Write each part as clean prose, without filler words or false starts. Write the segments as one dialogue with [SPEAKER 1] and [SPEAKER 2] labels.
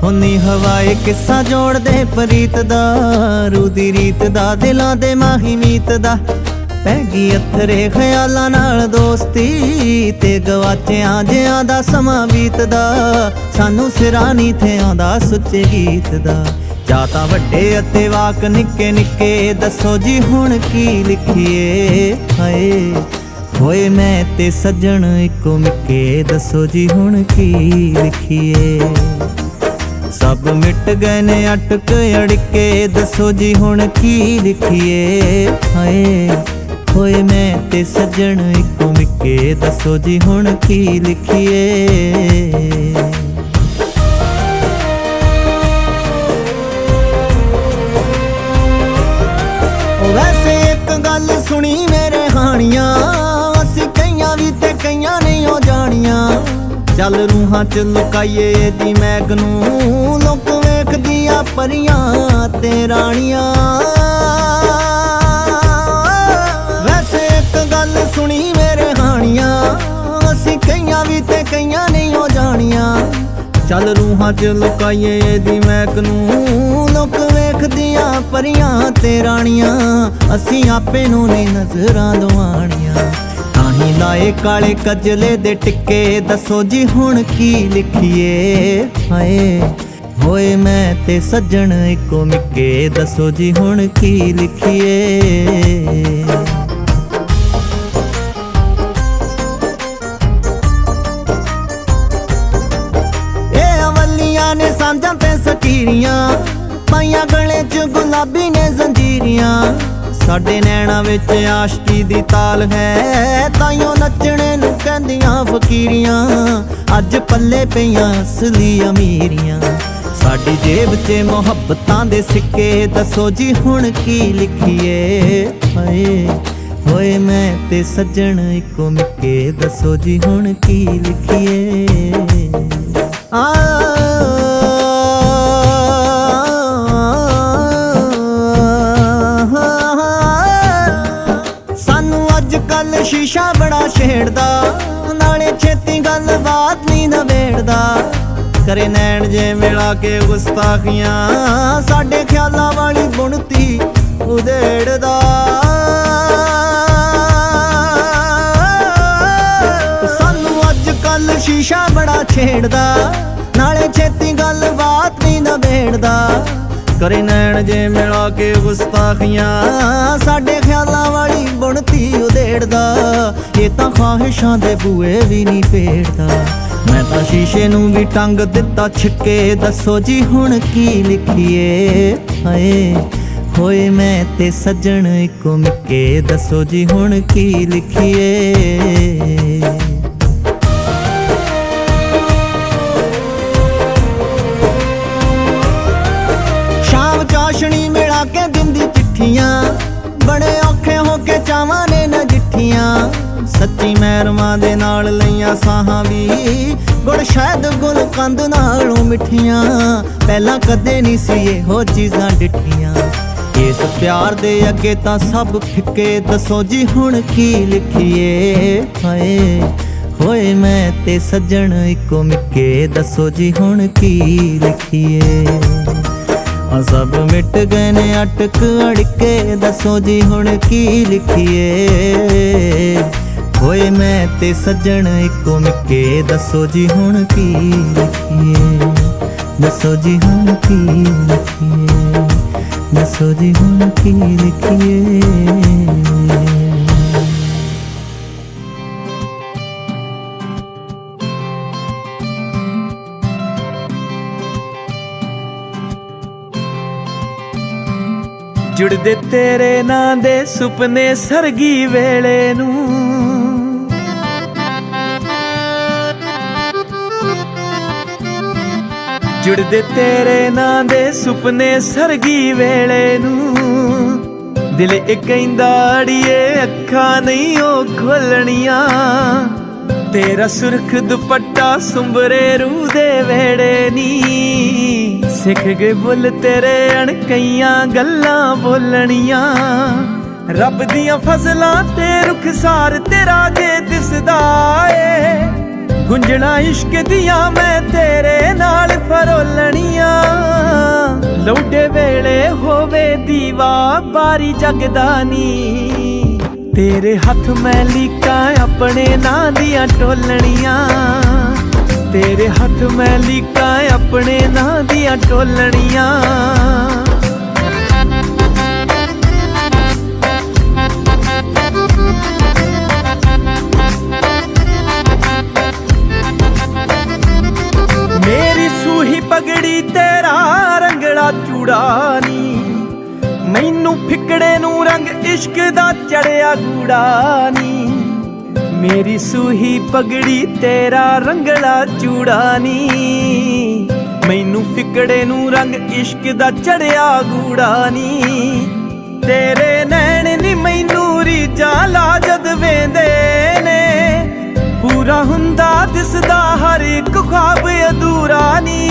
[SPEAKER 1] होनी हवाए किस्सा जोड़ दे प्रीत दा, रूदी रीत दा दिलां दे माही मीत दा। पैगी अथरे ख्यालां नाल दोस्ती ते गवाचियां जियां दा समां बीतदा। सानू सिरा नहीं थे आंदा सुच्चे गीत दा। जा तां वड्डे अते वाक निक्के निक्के, दसो जी हुण की लिखिए। हाय होए मैं ते सज्जन इको मिक्के, दसो जी हुण की लिखिए। सब मिट गए ने अटक अड़के, दसो जी हुण की लिखिए। हाय होए मैं ते सज्जन इको मिक्के, दसो जी हुण की लिखिए। वैसे एक गल सुनी मेरे हानियां, असी कईयां भी ते कईयां नहीं हो जानियां। चल रूहां च लुकाइए दी मैग नूं, लोक वेखदियां परियां ते राणियां। वैसे एक गल सुनी मेरे हानियां, असी कईयां भी ते कईयां नहीं हो जानियां। चल रूहां च लुकाइए दी मैग नूं, लोक वेखदियां परियां ते राणियां। असी आपे नूं नहीं नजरां दवाणियां। ताहीं लाए काले कजले दे टिक्के, दसो जी हुण की लिखिए। हाय होए मैं ते सज्जन इको मिक्के, दसो जी हुण की लिखिए। ए अवलियां ने सांझां ते सकीरियां, पाइयां गले च गुलाबी ने जंजीरियां। साडे नैना विच आशकी दी ताल है, ताइयों नचने नूं कहंदियां फकीरियां। अज पल्ले पईयां असली अमीरियां, साडी जेब च मुहब्बतां दे सिक्के, दसो जी हुण की लिखिए। हाय होए मैं ते सज्जन इको मिक्के, दसो जी हुण की लिखिए। कल शीशा बड़ा छेड़दा, नाले छेती गल बात नहीं नवेड़दा। करे नैन जे मिला के गुस्ताखियां, साडे ख्यालां वाली बुनती उधेड़दा। सानू अज कल शीशा बड़ा छेड़दा, नाले छेती गल बात नहीं नवेड़दा। करे नैन जे मिला के गुस्ताखियां, साडे ख्यालां वाली बुनती उधेड़दा। ये तां ख्वाहिशां दे बूए भी नहीं पेड़दा। मैं तां शीशे नूं भी टंग दिता छिक्के, दसो जी हुण की लिखिए। हाय होए मैं ते सज्जन इको मिक्के, दसो जी हुण की लिखिए। चाशनी मिला के दिंदी चिट्ठियां, बड़े औखे होके चावां ने नजिठियां। सच्ची मैरमां दे नाल लईयां साहां भी, गुड़ शैद गुल कंद नालों मिठियां। पहला कदे नहीं सी इहो चीज़ां डिठियां, इस प्यार दे अगे तां सब फिक्के, दसो जी हुण की लिखिए। हाय होए मैं ते सज्जन इको मिक्के, दसो जी हुण की लिखिए। सब मिट गए ने अटक अड़के, दसो जी हुण की लिखिए। होए मैं ते सज्जन इको मिक्के, दसो जी हुण की लिखिए। दसो जी हुण की लिखिए, दसो जी हुण की लिखिए। जुड़दे तेरे नां दे सुपने सरगी वेले नूं, जुड़दे तेरे नां दे सुपने सरगी वेले नूं। दिल कहंदा अड़िए अखां नहीं ओ खोलणियां, तेरा सुरख दुपट्टा सुंबरे रूह दे वेड़े नी। सिख गए बुल तेरे अणकईयां गल्लां बोलणियां, रब दियां फजलां ते रुखसार तेरा जे दिसदा ए। गुंजना इश्क दिया मैं तेरे नाल फरोलनिया लौटे वेले होवे दीवा बारी जगदानी तेरे हथ मैं लीका अपने नां दिया टोलनिया तेरे हथ मैं लीका अपने नां दिया टोलनिया मेरी सूही पगड़ी तेरा रंगड़ा चूड़ानी मैनू फिकड़े नू रंग इश्क दा चढ़िया गूड़ानी मेरी सूही पगड़ी तेरा रंगड़ा चूड़ानी मैनू फिकड़े नू रंग इश्क दा चढ़िया गूड़ानी तेरे नैन नी मैनू रीजा ला जद वेंदे ने पूरा हुंदा दिसदा हर एक ख्वाब अधूरा नी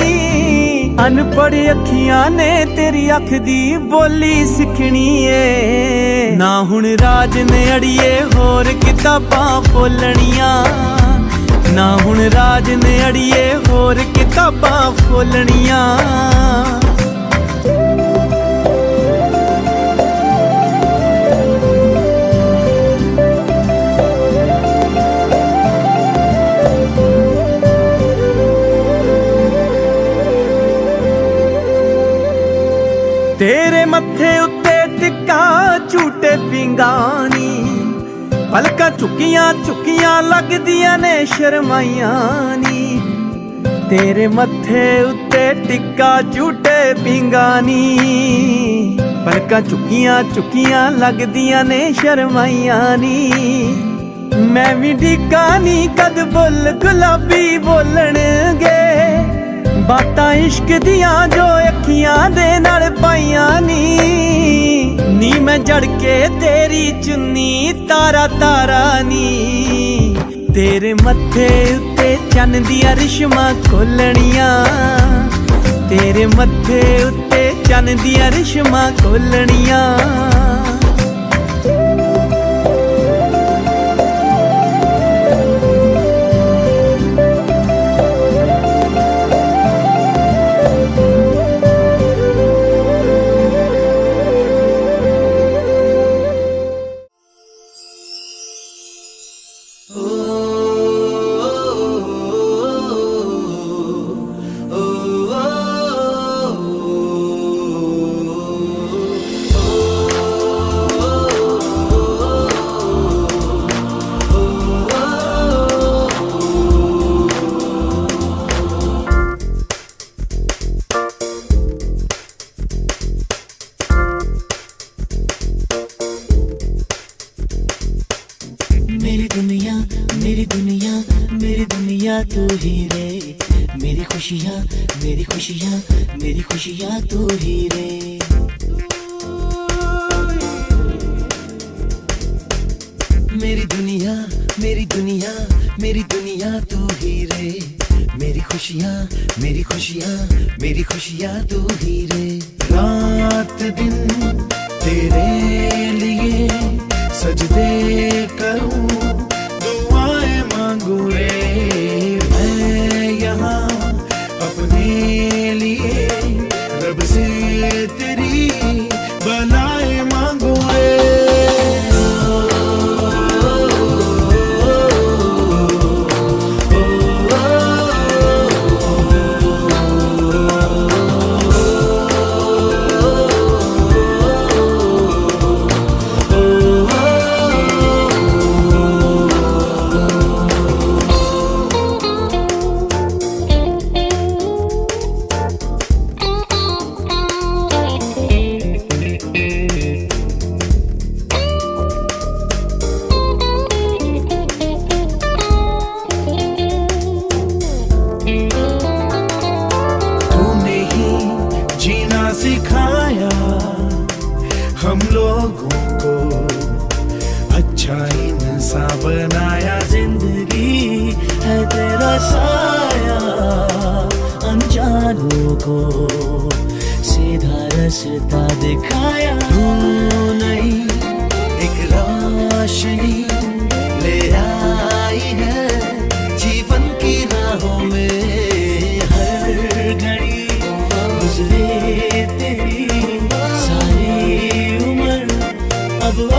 [SPEAKER 1] अनपढ़ अखियां ने तेरी अख दी बोली सिखनी है ना हुण राज ने अड़िए होर किताबां फोलनियां ना हुण राज ने अड़िए होर किताबां फोलनियां तेरे मत्थे उत्ते टिक्का झूटे पिंगानी पलकां चुकियां चुकियां लगदियां ने शर्माइयां नी तेरे मत्थे उत्ते टिक्का झूटे पिंगानी पलकां चुकियां चुकियां लगदियां ने शर्माइयां नी मैं भी डिक्का नी कद बुल गुलाबी बोलणगे बातां इश्क दियां जो अखियां दे नाल पाइयां नी मैं जड़ के तेरी चुन्नी तारा तारा नी तेरे मत्थे उत्ते चन्न दियां रिश्मां खोलनियां तेरे मत्थे उत्ते चन्न दियां रिश्मां खोलनियां
[SPEAKER 2] तू ही रे मेरी खुशियाँ मेरी खुशियाँ मेरी खुशियाँ तू ही रे मेरी दुनिया मेरी दुनिया मेरी दुनिया तू ही रे मेरी खुशियाँ मेरी खुशियाँ मेरी खुशियाँ तू ही रे रात दिन तेरे लिए सजदे करूँ दुआएं मांगू रे मैं यहाँ अपने लिए रब से तेरी बनाए मांगू रे सिखाया हम लोगों को अच्छा इंसान बनाया जिंदगी है तेरा साया अनजानों को सीधा रास्ता दिखाया तू नहीं एक रोशनी ले आई है जीवन की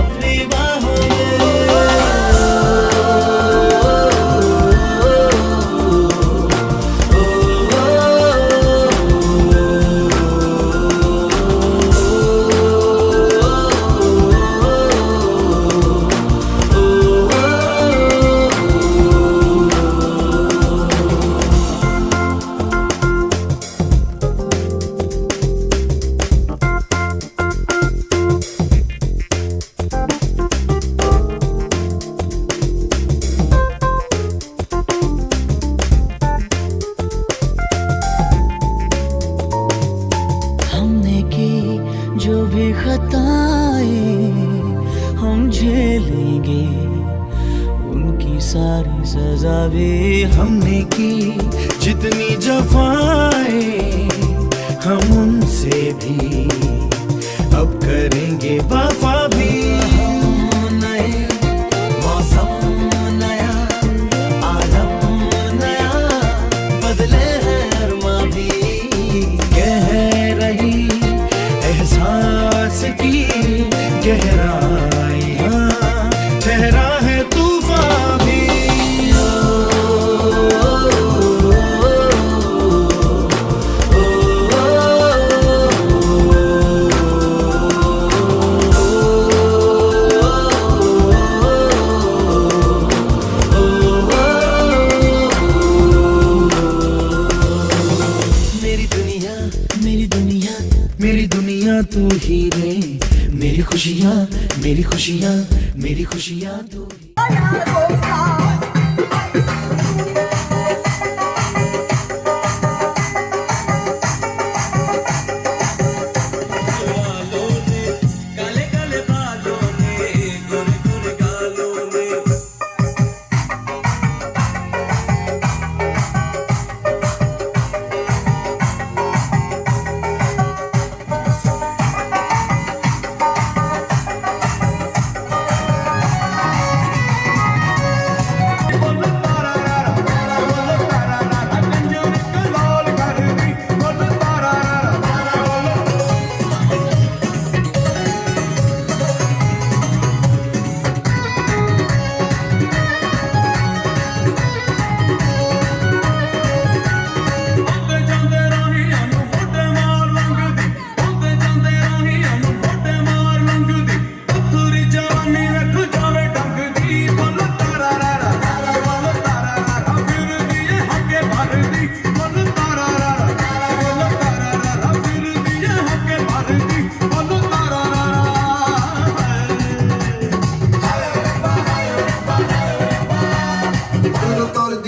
[SPEAKER 2] अपनी बाहों में। हमने की जो भी खताएं हम झेलेंगे, उनकी सारी सजा भी हमने की। जितनी जफाएं हम उनसे भी अब करेंगे वफा भी। नए मौसम नया, आलम नया, बदले हैं अरमा भी। कह रही एहसास की गहराइयां, ठहरा है तूफान भी। मेरी दुनिया तू ही रे, मेरी खुशियाँ, मेरी खुशियाँ, मेरी खुशियाँ तू ही।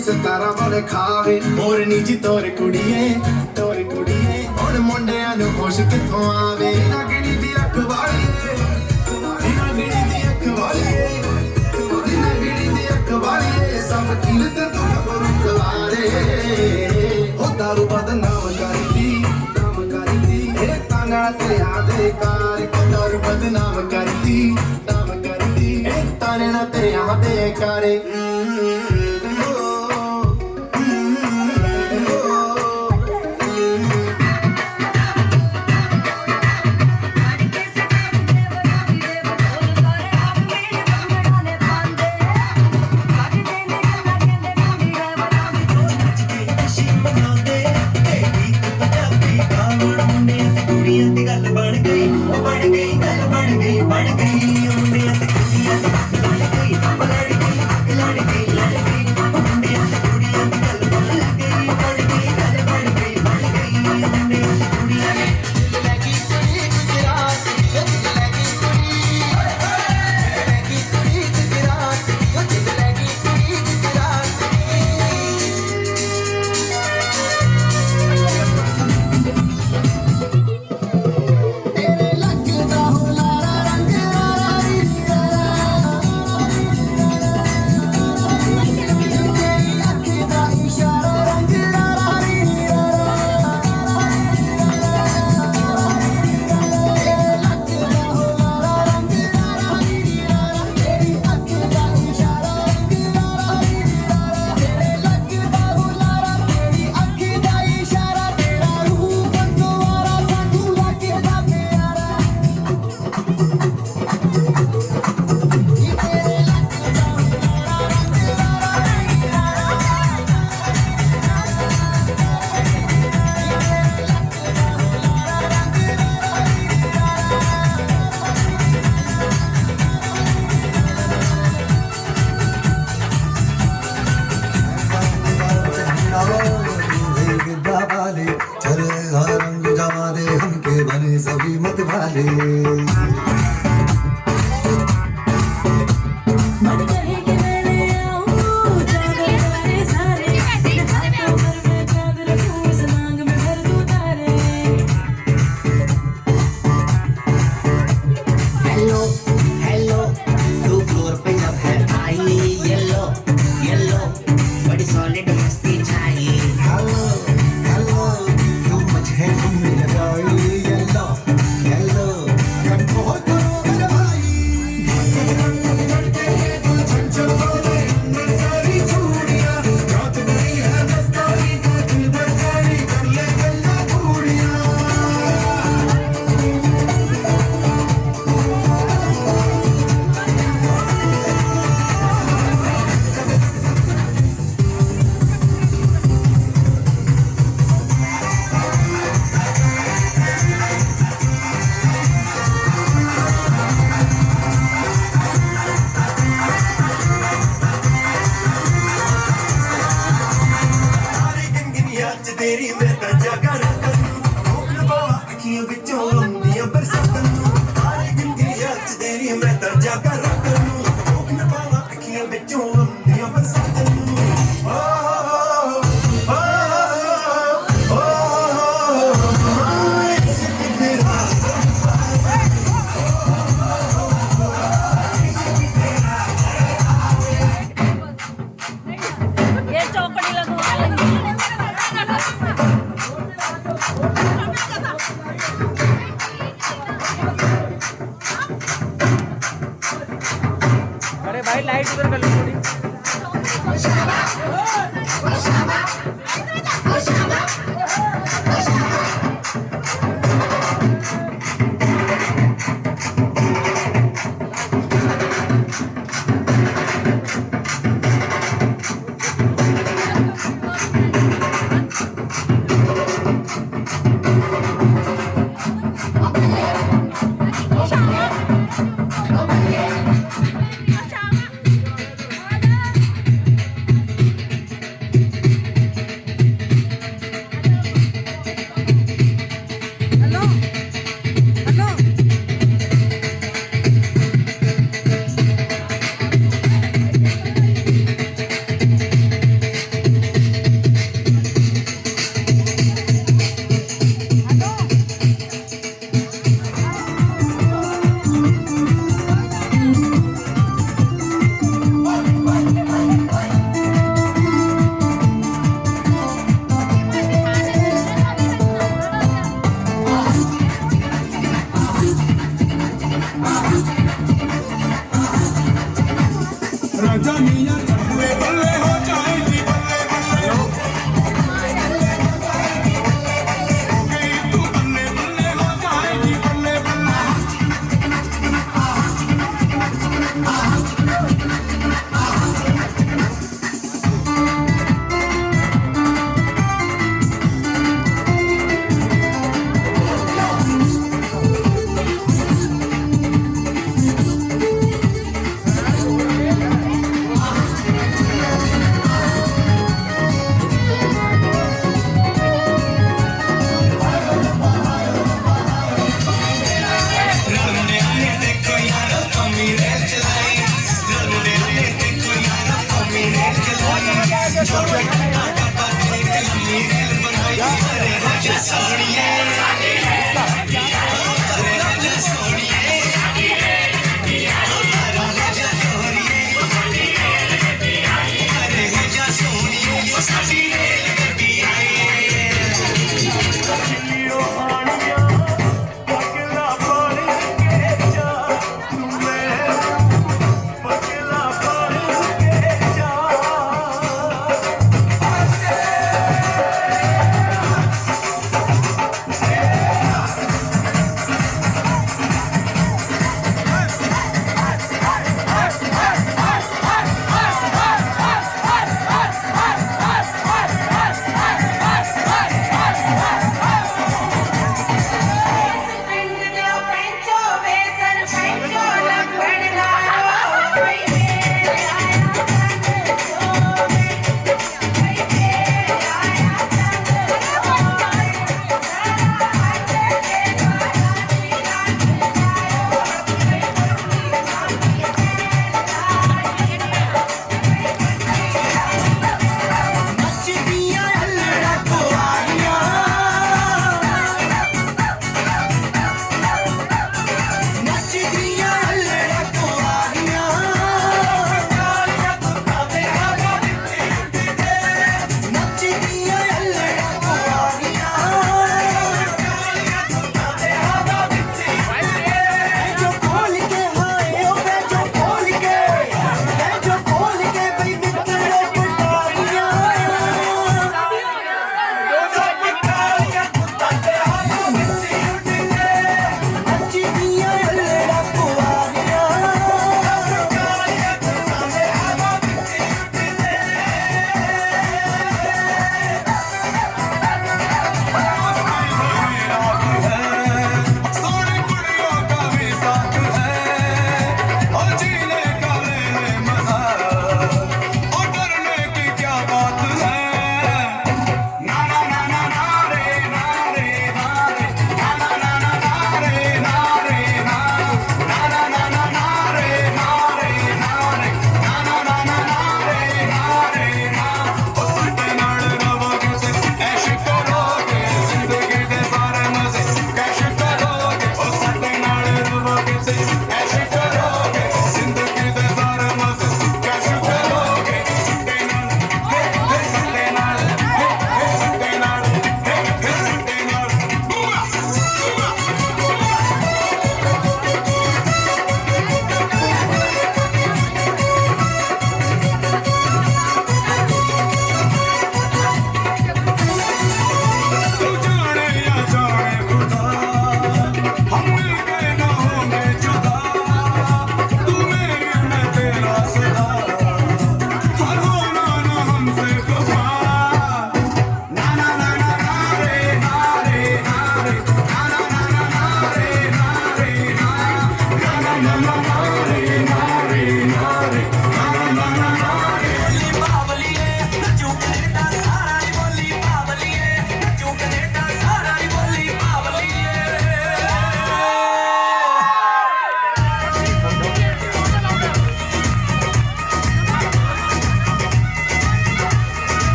[SPEAKER 3] सितारा वाले खावे मोरनी जी तोर कुड़िए हुण मुंडियां नूं खुश कित्थों आवे। नागणी दी अख वालीए, नागणी दी अख वालीए, नागणी दी अख वालीए, सब कीरत तू खबरू कवारे। हो दारू बदनाम करदी हे ताना ते आदे कार। दारू बदनाम करदी हे ताना ते आदे कारे।
[SPEAKER 2] बन गई मुंडियां ते कुड़ियां, बन गई लड़ गई, लड़ गई, लड़ गई।
[SPEAKER 3] रे
[SPEAKER 4] मन कहे कि मैं ले आऊं चादर तारे सारे हाथों भर में चादर रखूं इस मांग में भर दूं तारे
[SPEAKER 2] हेलो हेलो तू फ्लोर पे जब है आई येलो येलो बड़ी सॉलिड मस्ती चाहिए
[SPEAKER 3] हेलो हेलो तू मुझे तुम लगाई येलो येलो कंट्रो करो मेरे भाई धड़के ये दिल चंचल बोले अंदर सारी चूड़ियां रात नहीं है मस्तानी का दिल बरकारी कर ले गल्ला चूड़ियां ਸਾਰੀ ਗੰਗਨੀਆਂ ਚ ਤੇਰੀ ਮੈਂ ਤਾਂ ਜਾਗਾ ਰੱਖਾਂ ਕੋਲ ਬਾਵਾ ਅੱਖੀਆਂ ਵਿੱਚੋਂ ਆਉਂਦੀਆਂ ਬਰਸਾਤਾਂ ਨੂੰ ਸਾਰੀ ਗੰਗਨੀਆਂ ਚ ਤੇਰੀ ਮੈਂ ਤਾਂ ਜਾਗਾ ਰੱਖਾਂ ਕੋਲ ਬਾਵਾ ਅੱਖੀਆਂ ਵਿੱਚੋਂ ਆਉਂਦੀਆਂ ਬਰਸਾਤਾਂ ਨੂੰ
[SPEAKER 4] ये चौकड़ी लगवा
[SPEAKER 5] अरे भाई लाइट उधर कर लो थोड़ी
[SPEAKER 3] राजा मियां बल्ले बल्ले हो जाएगी बल्ले बल्ले हो गई तू बल्ले बल्ले हो जाएगी बल्ले बल्ले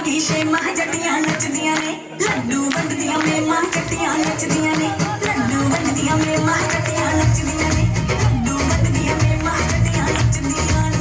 [SPEAKER 4] की शेमा जटियां नचदियां ने लड्डू वंडदियां मेमा जटियां नचदियां ने लड्डू वंडदियां मेमा जटियां नचदियां ने लड्डू वंडदियां मेमा जटियां नचदियां ने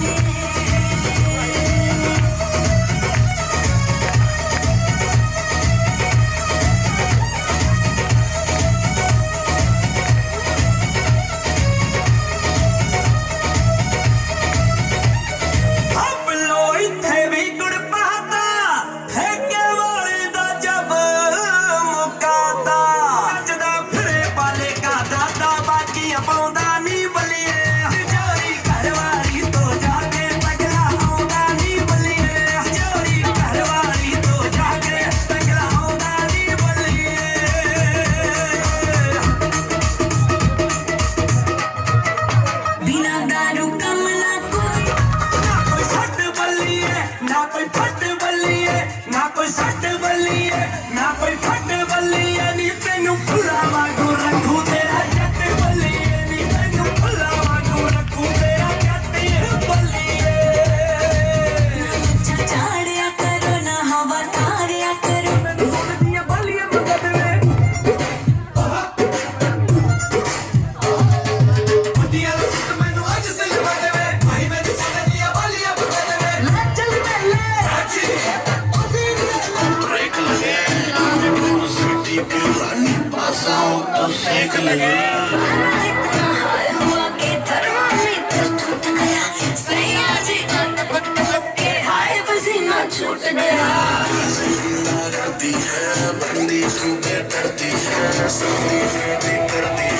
[SPEAKER 4] छूट गया करती है बंदी तू डरती है सर्दी भी करती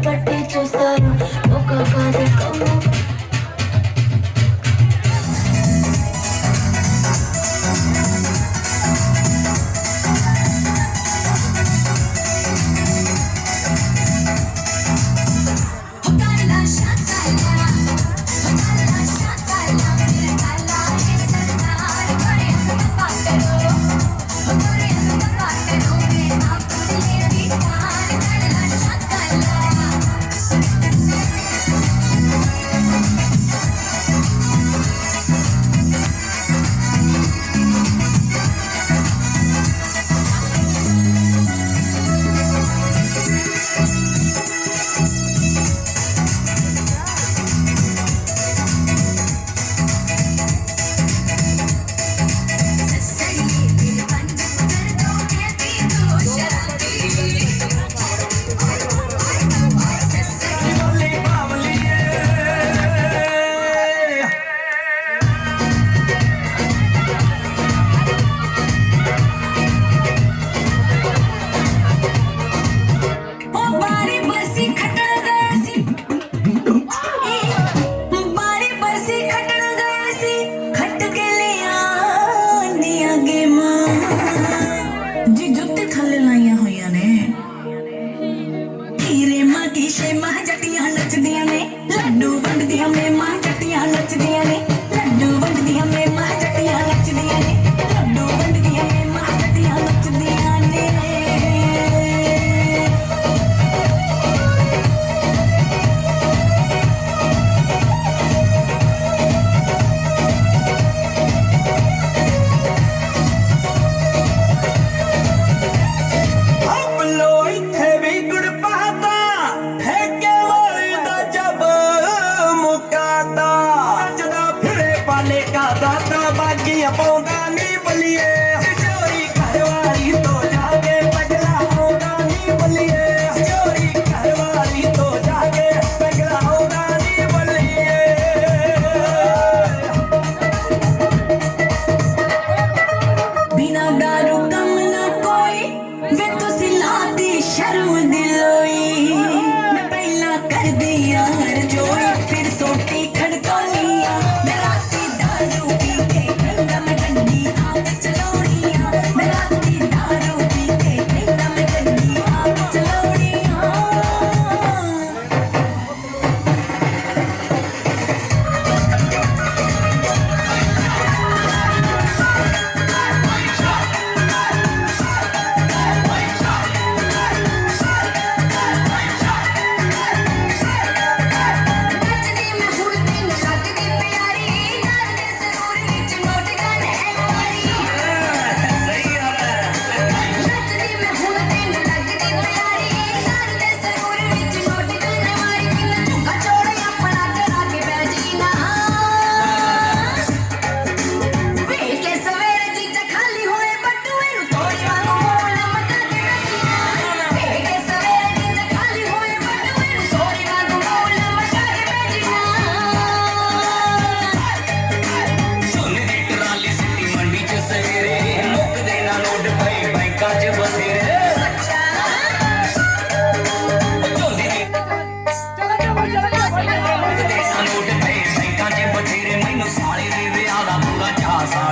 [SPEAKER 6] పట్టి చూస్తారు ఒక కార్యక్రమం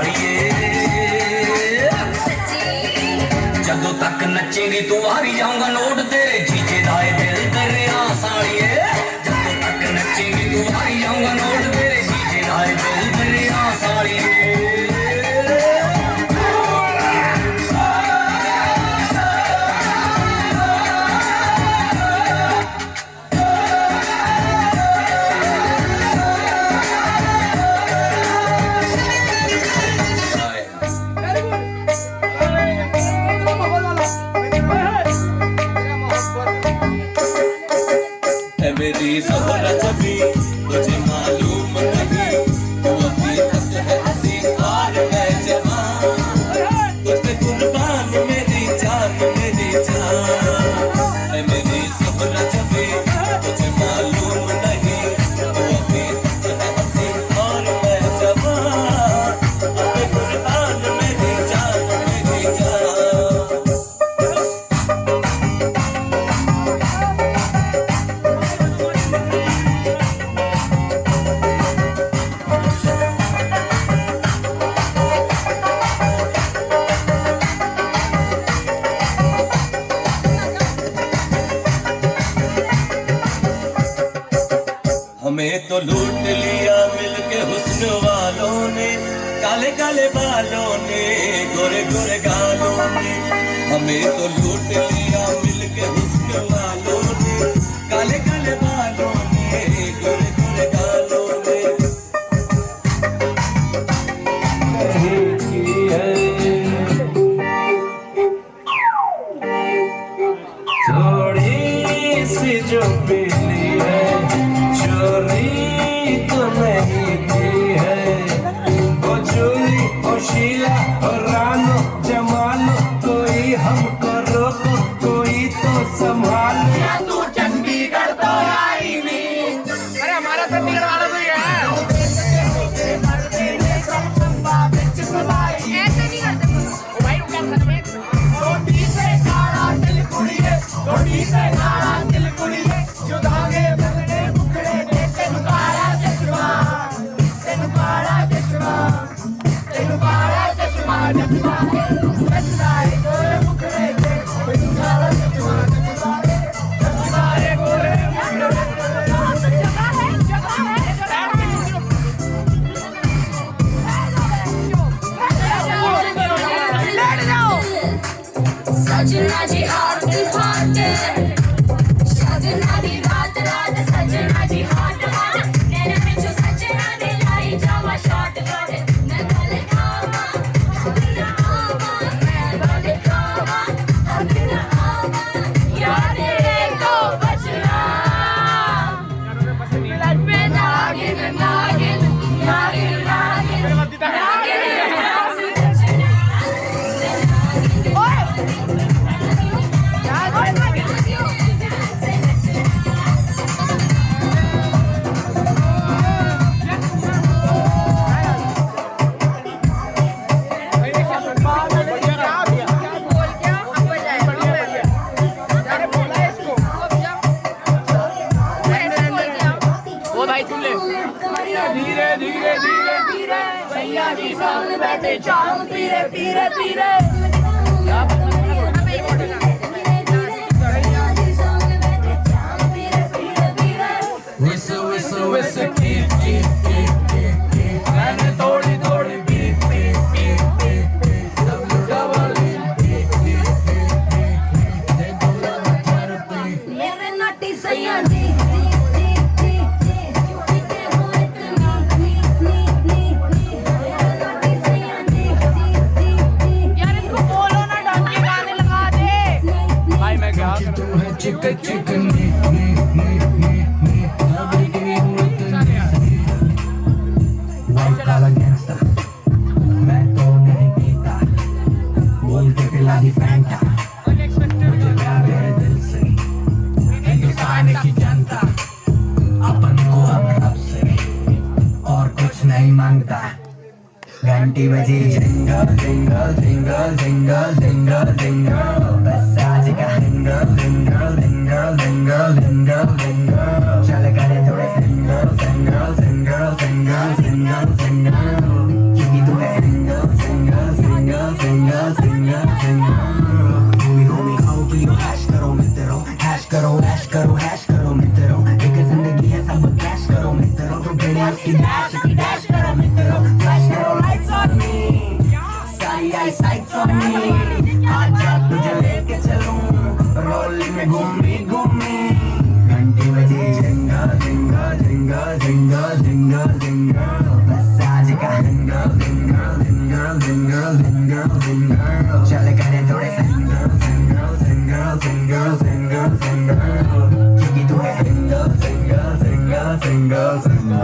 [SPEAKER 7] साड़िए जदों तक नचेगी तू हारी जाऊंगा नोट तेरे जीजे दाए दिल तेरे साड़िए जदों तक नचेगी तू हारी जाऊंगा नोट तेरे जीजे दाए दिल तेरे साड़िए मेरी ज़ोहरा जबी तुझे मालूम नहीं तू अभी तक है हंसी और मैं जवान तुझ पे कुर्बान मेरी जान मेरी जान मेरी ज़ोहरा जबी तुझे मालूम नहीं तू अभी तक है हंसी और मैं जवान तुझ पे कुर्बान मेरी जान मेरी जान हमें तो लूट लिया मिलके हुस्न वालों ने काले काले बालों ने गोरे गोरे गालों ने हमें तो लूट लिया मिलके हुस्न वालों ने काले काले बालों ने गोरे गोरे गालों ने थोड़ी सी जो पीली है चोरी तो नहीं की है वो चोरी ओ शीला और रानो जमानो कोई हमको रोको कोई तो संभालो
[SPEAKER 5] तू चंडीगढ़ तो आई नहीं अरे हमारा चंडीगढ़ वाला तो ये है ऐसे नहीं करते भाई क्या करते रोटी से खाना दिल कुड़िए रोटी से खाना दिल कुड़िए जो धागे बगड़े मुकड़े तेनु काला चश्मा तेनु काला चश्मा चश्मा चश्मा गोरे मुकड़े तेनु काला चश्मा चश्मा गोरे
[SPEAKER 4] सजना जी हाथ हाथ सजना दी रात रात सजना जी हाथ हाथ मेरे पिछू सजना दे लाई जावा शॉट गट मैं बोले खावा अपना आवा मैं बोले खावा अपना आवा याद को बचना पे नागिन नागिन नागिन नागिन
[SPEAKER 5] धीरे धीरे धीरे धीरे भैया जी सामने बैठे चांद पीरे पीरे पीरे मैंने थोड़ी थोड़ी बीट बीट बीट बीट
[SPEAKER 4] मेरे नटी सैया जी
[SPEAKER 5] चिकन चिकन
[SPEAKER 3] काला गैंगस्टर मैं तो नहीं पीता बोल के पिला दी फैंटा मुझे प्यार है दिल से हिंदुस्तान की जनता अपन को हम रब से और कुछ नहीं मांगता घंटी बजी jingle jingle jingle jingle jingle jingle बस आज का jingle jingle jingle jingle jingle jingle चल करे थोड़े single single single single single single क्योंकि तू है सिंगल
[SPEAKER 2] की डैश करो मित्रों, फ्लैश करो लाइट्स ऑन मी, सारी आई साइट्स ऑन मी, आजा तुझे लेके चलूं, रोलिंग में घूमी घूमी, घंटी बजी झिंगा झिंगा झिंगा झिंगा झिंगा झिंगा, बस आज का झिंगा झिंगा झिंगा झिंगा झिंगा झिंगा, चल करे थोड़े झिंगा झिंगा झिंगा झिंगा झिंगा झिंगा, क्योंकि तू है झिंगा झिंगा झिंगा झिंगा झिंगा।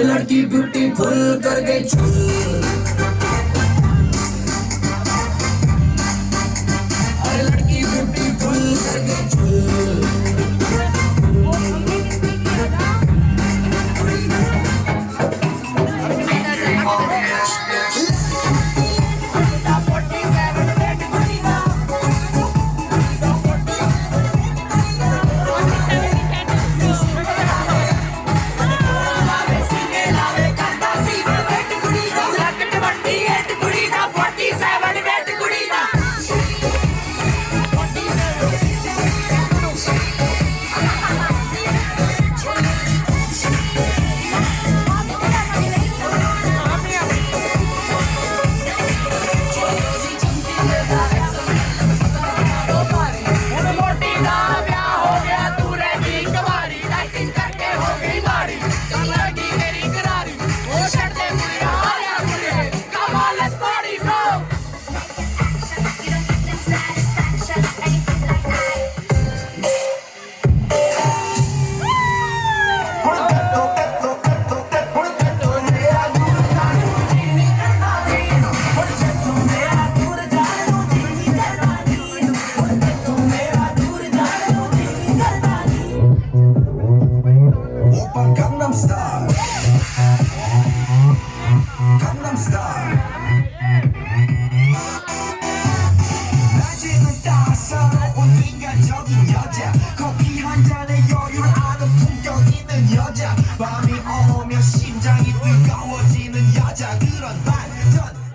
[SPEAKER 8] लड़की ब्यूटीफुल कर गई चुल, अरे लड़की ब्यूटीफुल कर गई चुल।
[SPEAKER 4] Let's go.
[SPEAKER 2] star. 낮에는 따사로운 인간적인 여자 커피 한 잔에 여유를 아는 품격 있는 여자 밤이 오면 심장이 뜨거워지는 여자 그런 반전